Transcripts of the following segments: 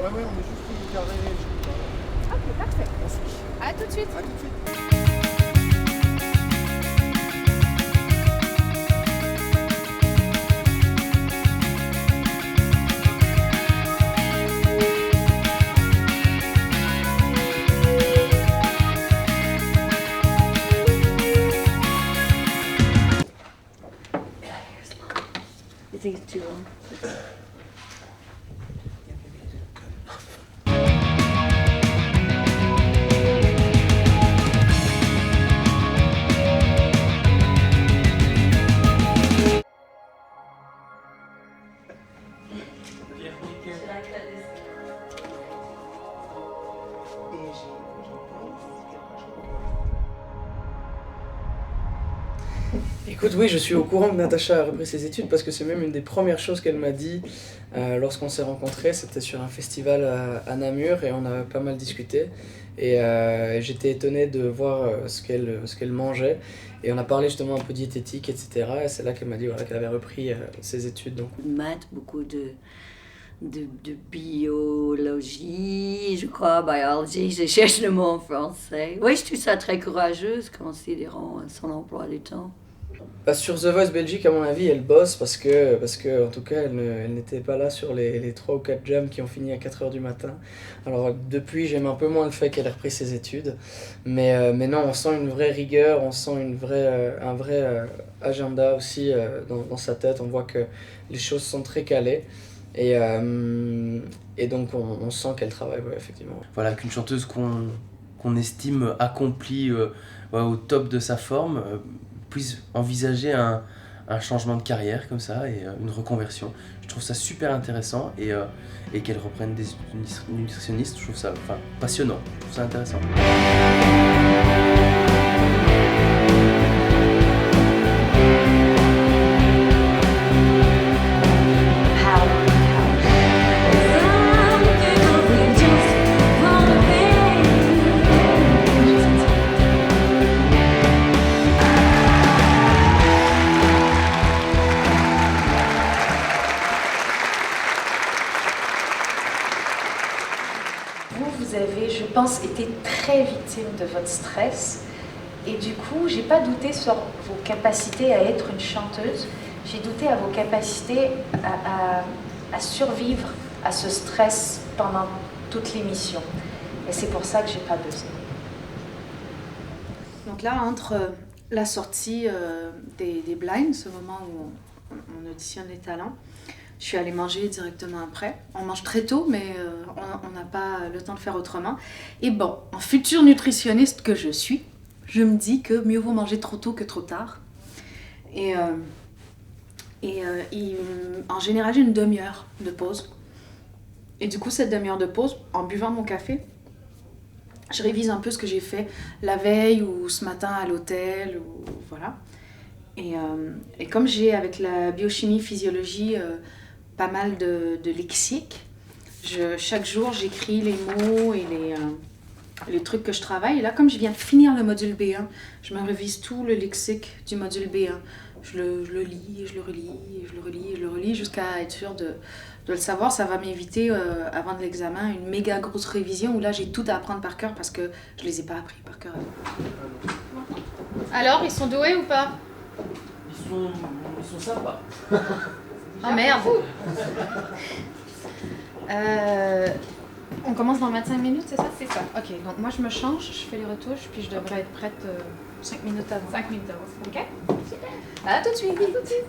ouais, on est juste carré. Ok, parfait. Merci. À tout de suite. À tout de suite. You think it's too long? Écoute, oui, je suis au courant que Natacha a repris ses études parce que c'est même une des premières choses qu'elle m'a dit lorsqu'on s'est rencontrés. C'était sur un festival à Namur et on a pas mal discuté. Et j'étais étonné de voir ce qu'elle mangeait. Et on a parlé justement un peu diététique, etc. Et c'est là qu'elle m'a dit voilà, qu'elle avait repris ses études. Donc. Maths, beaucoup de biologie, je crois, biologie, je cherche le mot en français. Oui, je trouve ça très courageuse considérant son emploi du temps. Bah, sur The Voice Belgique, à mon avis, elle bosse parce que en tout cas, elle n'était pas là sur les 3 ou 4 jams qui ont fini à 4h du matin. Alors depuis, j'aime un peu moins le fait qu'elle ait repris ses études. Mais non, on sent une vraie rigueur, on sent un vrai agenda aussi dans sa tête. On voit que les choses sont très calées. Et donc on sent qu'elle travaille, ouais, effectivement. Voilà, qu'une chanteuse qu'on estime accomplie au top de sa forme puisse envisager un changement de carrière comme ça et une reconversion. Je trouve ça super intéressant et qu'elle reprenne des nutritionnistes, je trouve ça passionnant, je trouve ça intéressant. Vous avez, je pense, été très victime de votre stress. Et du coup, j'ai pas douté sur vos capacités à être une chanteuse. J'ai douté à vos capacités à survivre à ce stress pendant toute l'émission. Et c'est pour ça que j'ai pas buzzé. Donc là, entre la sortie des blinds, ce moment où on auditionne les talents, je suis allée manger directement après. On mange très tôt, mais on n'a pas le temps de faire autrement. Et bon, en future nutritionniste que je suis, je me dis que mieux vaut manger trop tôt que trop tard. Et en général, j'ai une demi-heure de pause. Et du coup, cette demi-heure de pause, en buvant mon café, je révise un peu ce que j'ai fait la veille ou ce matin à l'hôtel, ou voilà. Et comme j'ai, avec la biochimie, physiologie, pas mal de lexique, chaque jour, j'écris les mots et les trucs que je travaille. Et là, comme je viens de finir le module B1, je me révise tout le lexique du module B1. Je le lis, je le relis, je le relis, je le relis jusqu'à être sûre de le savoir. Ça va m'éviter, avant de l'examen, une méga grosse révision où là, j'ai tout à apprendre par cœur parce que je les ai pas appris par cœur. Alors, ils sont doués ou pas? Ils sont sympas. Oh merde. On commence dans 25 minutes, c'est ça? C'est ça. Ok, donc moi je me change, je fais les retouches, puis je devrais être prête 5 minutes avant. 5 minutes avant. Ok? Super. À tout de suite. À tout de suite.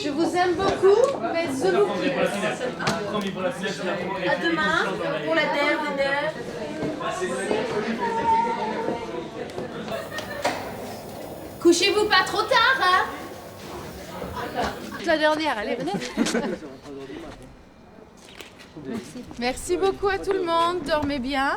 Je vous aime beaucoup, mais je vous prie. À demain pour la dernière. Couchez-vous pas trop tard, hein? La dernière, allez, venez. Merci beaucoup à tout le monde, dormez bien.